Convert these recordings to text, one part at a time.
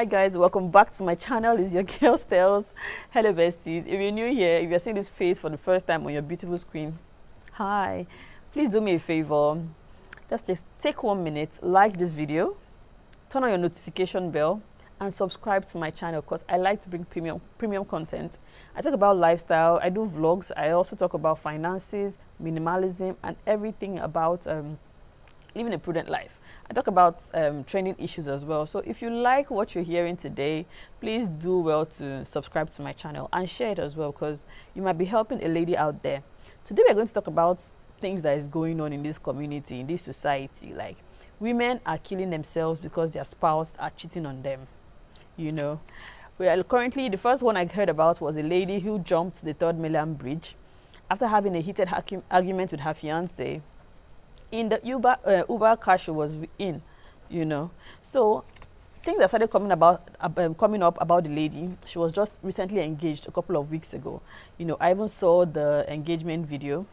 Hi guys, welcome back to my channel. It's your girl Stels. Hello besties. If you're new here, if you're seeing this face for the first time on your beautiful screen, hi. Please do me a favor. Just take 1 minute, like this video, turn on your notification bell, and subscribe to my channel because I like to bring premium content. I talk about lifestyle, I do vlogs, I also talk about finances, minimalism, and everything about living a prudent life. I talk about trending issues as well. So if you like what you're hearing today, please do well to subscribe to my channel and share it as well because you might be helping a lady out there. Today we're going to talk about things that is going on in this community, in this society. Like, women are killing themselves because their spouse are cheating on them. You know, well, currently the first one I heard about was a lady who jumped the Third Mainland Bridge after having a heated argument with her fiance in the Uber car she was in, you know. So things that started coming up about the lady. She was just recently engaged a couple of weeks ago. You know, I even saw the engagement video.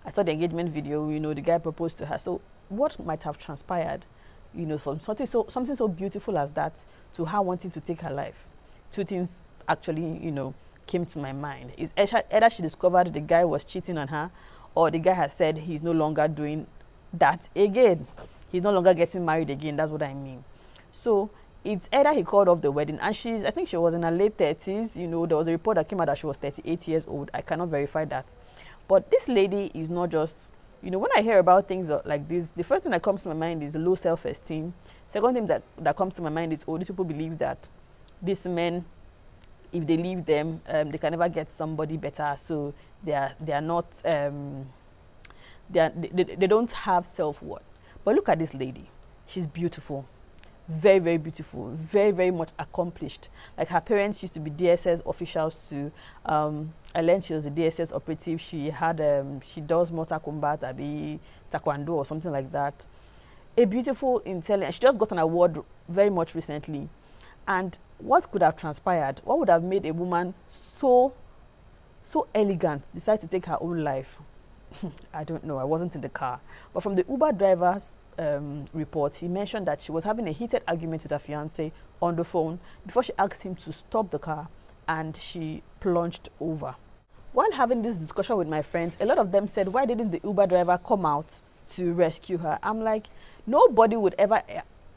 You know, the guy proposed to her. So what might have transpired, you know, from something so beautiful as that to her wanting to take her life? Two things actually, you know, came to my mind. Is either she discovered the guy was cheating on her, or the guy has said he's no longer doing that again. He's no longer getting married again. That's what I mean. So it's either he called off the wedding, and I think she was in her late 30s. You know, there was a report that came out that she was 38 years old. I cannot verify that. But this lady is not just, you know, when I hear about things like this, the first thing that comes to my mind is low self-esteem. Second thing that comes to my mind is, these people believe that these men, if they leave them, they can never get somebody better. So they are not they don't have self-worth. But look at this lady. She's beautiful, very, very beautiful, very, very much accomplished. Like, her parents used to be DSS officials too. I learned she was a DSS operative. She does Mortal Kombat, taekwondo or something like that. A beautiful, intelligent. She just got an award very much recently. And what could have transpired? What would have made a woman so elegant decide to take her own life? I don't know. I wasn't in the car. But from the Uber driver's report, he mentioned that she was having a heated argument with her fiance on the phone before she asked him to stop the car, and she plunged over. While having this discussion with my friends, a lot of them said, why didn't the Uber driver come out to rescue her? I'm like, nobody would ever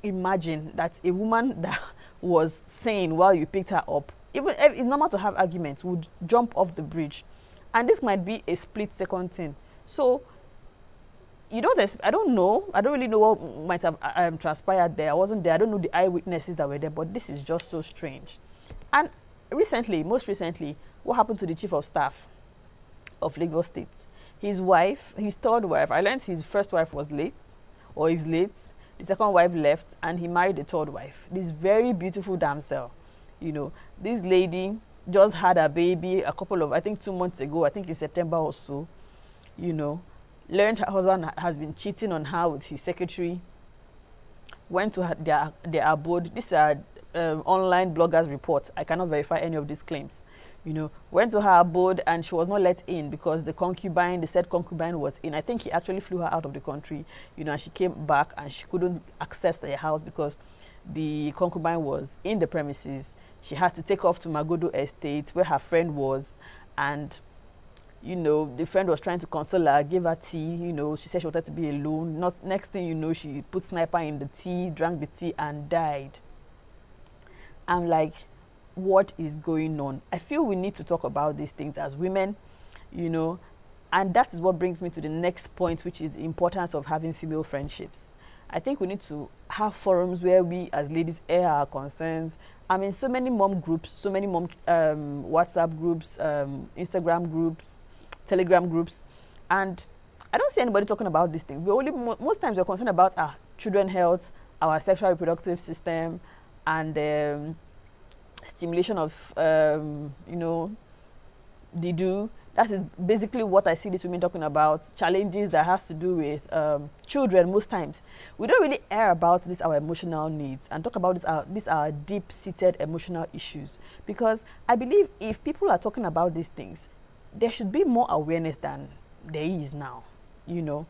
imagine that a woman that was sane while you picked her up, even if it's normal to have arguments, would jump off the bridge. And this might be a split-second thing. So I don't know. I don't really know what might have transpired there. I wasn't there. I don't know the eyewitnesses that were there, but this is just so strange. And most recently, what happened to the chief of staff of Lagos State? His wife, his third wife, I learned his first wife was late, or is late. The second wife left, and he married the third wife. This very beautiful damsel. You know, this lady just had a baby I think 2 months ago, I think in September or so. You know, learned her husband has been cheating on her with his secretary. Went to their abode. These are online bloggers' reports. I cannot verify any of these claims. You know, went to her abode and she was not let in because the said concubine was in. I think he actually flew her out of the country. You know, and she came back and she couldn't access the house because the concubine was in the premises. She had to take off to Magodo Estate where her friend was, and you know, the friend was trying to console her, gave her tea. You know, she said she wanted to be alone. Next thing you know, she put sniper in the tea, drank the tea, and died. I'm like, what is going on? I feel we need to talk about these things as women, you know, and that is what brings me to the next point, which is the importance of having female friendships. I think we need to have forums where we as ladies air our concerns. I mean, so many mom groups, so many mom WhatsApp groups, Instagram groups, Telegram groups, and I don't see anybody talking about these things. Most times we're concerned about our children's health, our sexual reproductive system, and stimulation of you know, the do. That is basically what I see these women talking about. Challenges that have to do with children. Most times we don't really air about our emotional needs and talk about these are deep-seated emotional issues, because I believe if people are talking about these things, there should be more awareness than there is now. You know,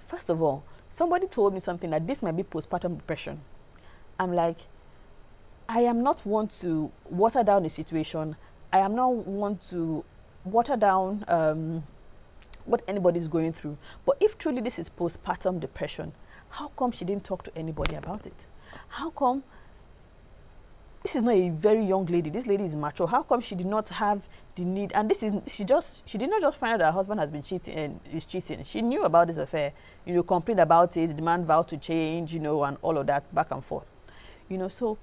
first of all, somebody told me something that this might be postpartum depression. I'm like, I am not one to water down the situation. I am not one to water down what anybody's going through. But if truly this is postpartum depression, how come she didn't talk to anybody about it? How come this is not a very young lady? This lady is mature. How come she did not have the need? And this is she did not just find out that her husband has been cheating and is cheating. She knew about this affair, complained about it, the man vowed to change, and all of that back and forth. So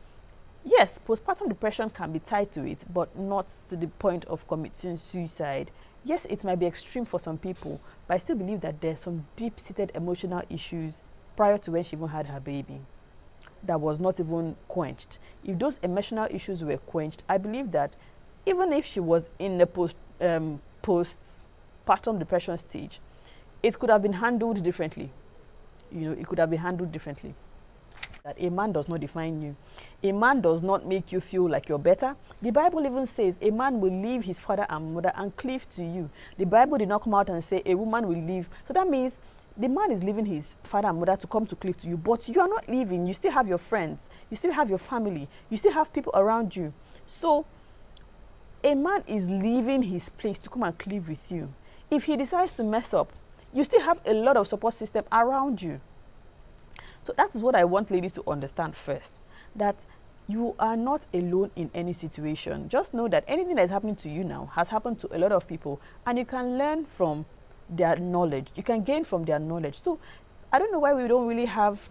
yes, postpartum depression can be tied to it, but not to the point of committing suicide. Yes, it might be extreme for some people, but I still believe that there's some deep-seated emotional issues prior to when she even had her baby that was not even quenched. If those emotional issues were quenched, I believe that even if she was in the postpartum depression stage, it could have been handled differently. It could have been handled differently. That a man does not define you. A man does not make you feel like you're better. The Bible even says a man will leave his father and mother and cleave to you. The Bible did not come out and say a woman will leave. So that means the man is leaving his father and mother to come to cleave to you, but you are not leaving. You still have your friends. You still have your family. You still have people around you. So a man is leaving his place to come and cleave with you. If he decides to mess up, you still have a lot of support system around you. So that is what I want ladies to understand first, that you are not alone in any situation. Just know that anything that is happening to you now has happened to a lot of people, and you can learn from their knowledge. You can gain from their knowledge. So I don't know why we don't really have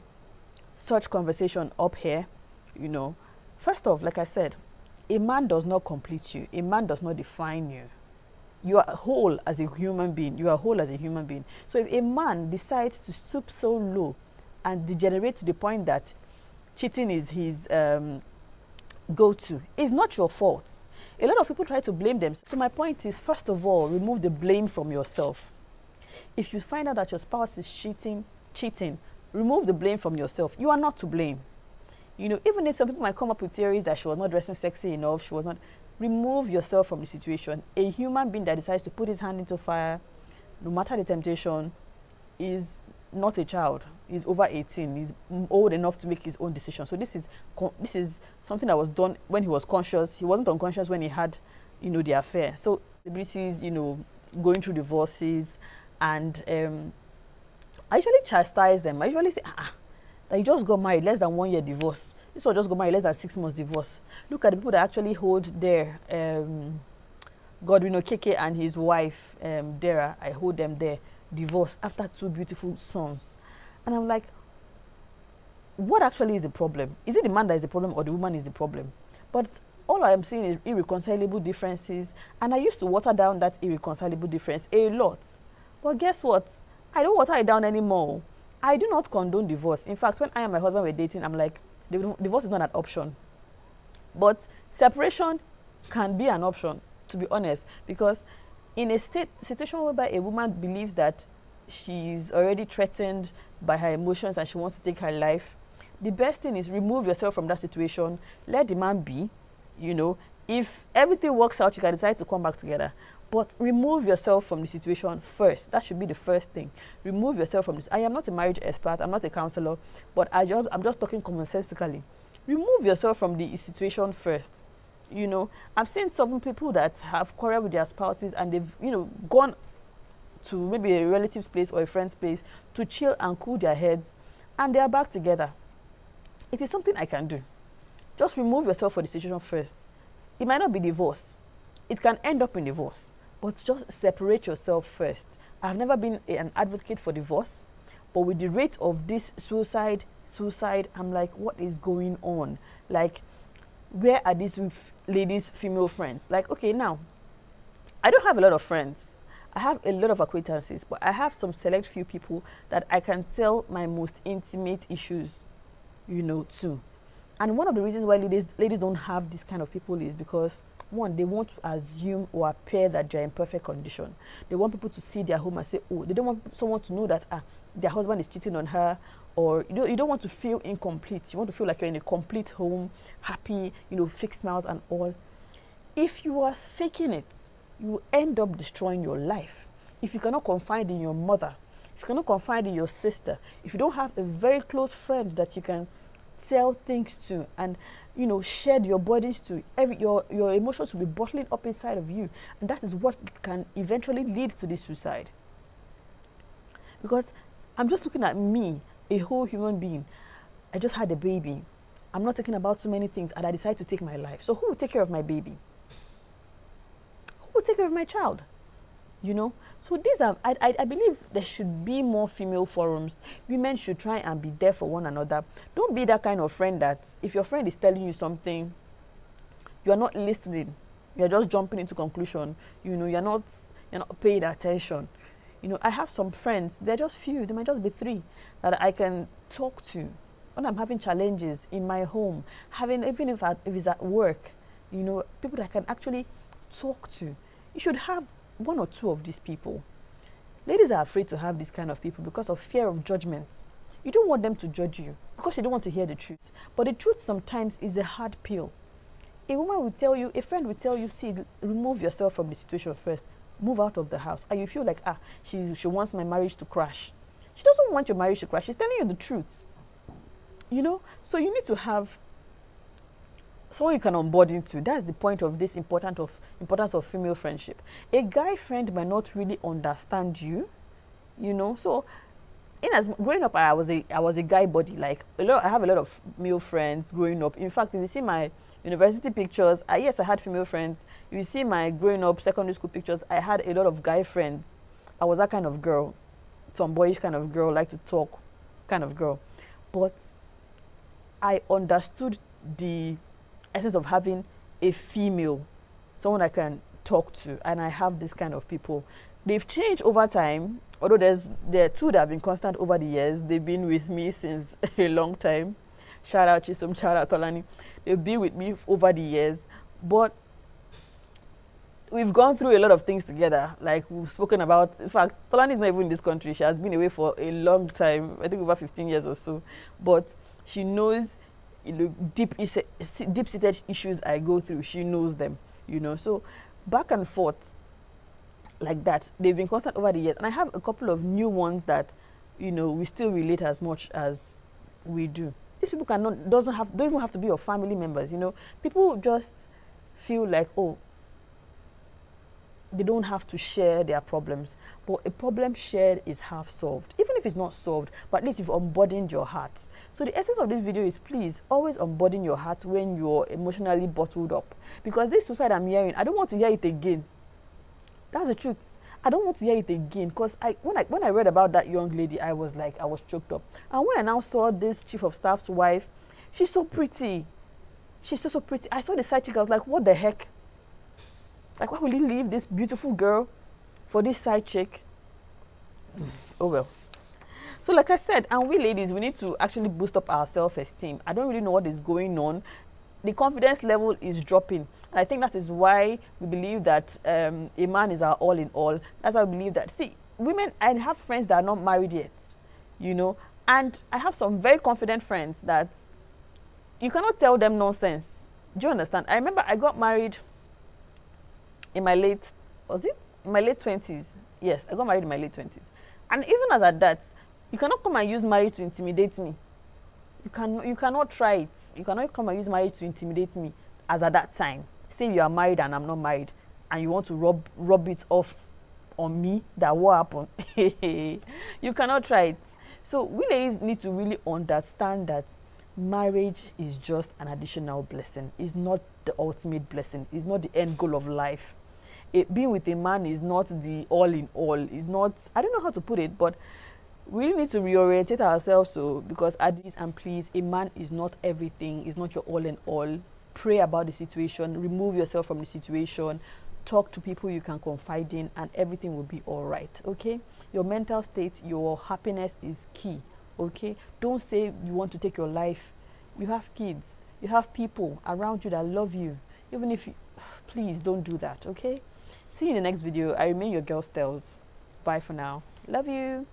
such conversation up here. First off, like I said, a man does not complete you. A man does not define you. You are whole as a human being. You are whole as a human being. So if a man decides to stoop so low and degenerate to the point that cheating is his go-to, it's not your fault. A lot of people try to blame them. So my point is, first of all, remove the blame from yourself. If you find out that your spouse is cheating, remove the blame from yourself. You are not to blame. Even if some people might come up with theories that she was not dressing sexy enough, she was not, remove yourself from the situation. A human being that decides to put his hand into fire, no matter the temptation, is not a child. He's over 18. He's old enough to make his own decision. So this is something that was done when he was conscious. He wasn't unconscious when he had, the affair. So celebrities, going through divorces, and I usually chastise them. I usually say, that you just got married, less than 1 year divorce. This one just got married, less than 6 months divorce. Look at the people that actually hold their Godwin Okeke and his wife Dara. I hold them there, divorced after 2 beautiful sons. And I'm like, what actually is the problem? Is it the man that is the problem, or the woman is the problem? But all I am seeing is irreconcilable differences, and I used to water down that irreconcilable difference a lot. But guess what? I don't water it down anymore. I do not condone divorce. In fact, when I and my husband were dating, I'm like, divorce is not an option. But separation can be an option, to be honest, because in a situation whereby a woman believes that she's already threatened by her emotions and she wants to take her life, the best thing is remove yourself from that situation. Let the man be. If everything works out, you can decide to come back together. But remove yourself from the situation first. That should be the first thing. Remove yourself from this. I am not a marriage expert. I'm not a counselor. But I'm just talking commonsensically. Remove yourself from the situation first. I've seen some people that have quarreled with their spouses, and they've, gone to maybe a relative's place or a friend's place to chill and cool their heads, and they are back together. It is something I can do. Just remove yourself from the situation first. It might not be divorce. It can end up in divorce, but just separate yourself first. I've never been an advocate for divorce, but with the rate of this suicide, I'm like, what is going on? Like, where are these ladies' female friends? Like, okay, now, I don't have a lot of friends. I have a lot of acquaintances, but I have some select few people that I can tell my most intimate issues, to. And one of the reasons why ladies don't have this kind of people is because, one, they want to assume or appear that they're in perfect condition. They want people to see their home and say, oh, they don't want someone to know that their husband is cheating on her, or you don't want to feel incomplete. You want to feel like you're in a complete home, happy, fake smiles and all. If you are faking it, you end up destroying your life. If you cannot confide in your mother, if you cannot confide in your sister, if you don't have a very close friend that you can tell things to, and you know, shed your burdens to. Your emotions will be bottling up inside of you, and that is what can eventually lead to the suicide. Because I'm just looking at me, a whole human being. I just had a baby. I'm not thinking about so many things, and I decide to take my life. So who will take care of my baby? Who will take care of my child? You know? So these are, I believe there should be more female forums. Women should try and be there for one another. Don't be that kind of friend that if your friend is telling you something, you are not listening. You're just jumping into conclusion. You know, you're not paying attention. You know, I have some friends, they're just few, they might just be 3 that I can talk to when I'm having challenges in my home, even if it's at work, you know, people that I can actually talk to. You should have 1 or 2 of these people. Ladies are afraid to have this kind of people because of fear of judgment. You don't want them to judge you because you don't want to hear the truth. But the truth sometimes is a hard pill. A woman will tell you, a friend will tell you, see, remove yourself from the situation first. Move out of the house. And you feel like, she wants my marriage to crash. She doesn't want your marriage to crash. She's telling you the truth. You know? So you need to have someone you can onboard into. That's the point of this importance of female friendship. A guy friend might not really understand you, you know. So growing up, I was a guy body. Like I have a lot of male friends growing up. In fact, if you see my university pictures, yes, I had female friends. If you see my growing up secondary school pictures, I had a lot of guy friends. I was that kind of girl, tomboyish kind of girl, like to talk kind of girl. But I understood the essence of having a female, someone I can talk to, and I have this kind of people. They've changed over time, although there are 2 that have been constant over the years. They've been with me since a long time. Shout out Chisom, shout out Tolani. They've been with me over the years, but we've gone through a lot of things together. Like we've spoken about, in fact, Tolani is not even in this country. She has been away for a long time, I think over 15 years or so, but she knows, you know, deep-seated issues I go through. She knows them, you know. So back and forth like that, they've been constant over the years, and I have a couple of new ones that, you know, we still relate as much as we do. These people don't even have to be your family members, you know. People just feel like, oh, they don't have to share their problems, but a problem shared is half solved. Even if it's not solved, but at least you've unburdened your heart. So the essence of this video is, please always unburden your heart when you're emotionally bottled up, because this suicide I'm hearing, I don't want to hear it again. That's the truth. I don't want to hear it again, because when I read about that young lady, I was choked up. And when I now saw this chief of staff's wife, she's so pretty. She's so pretty. I saw the side chick, I was like, what the heck? Like, why will you leave this beautiful girl for this side chick? Oh well. So like I said, and we ladies, we need to actually boost up our self-esteem. I don't really know what is going on. The confidence level is dropping. And I think that is why we believe that a man is our all in all. That's why we believe that. See, women, I have friends that are not married yet, you know, and I have some very confident friends that you cannot tell them nonsense. Do you understand? I remember I got married in my late 20s. Yes, I got married in my late 20s. And even as at that, you cannot come and use marriage to intimidate me. You cannot try it. You cannot come and use marriage to intimidate me as at that time. Say you are married and I'm not married, and you want to rub it off on me that what happened. You cannot try it. So we ladies need to really understand that marriage is just an additional blessing. It's not the ultimate blessing. It's not the end goal of life. Being with a man is not the all in all. It's not, I don't know how to put it, but we really need to reorientate ourselves. So, because at least and please, a man is not everything. It's not your all in all. Pray about the situation. Remove yourself from the situation. Talk to people you can confide in, and everything will be all right. Okay? Your mental state, your happiness is key. Okay? Don't say you want to take your life. You have kids. You have people around you that love you. Even if you, please don't do that. Okay? See you in the next video. I remain your girl Stels. Bye for now. Love you.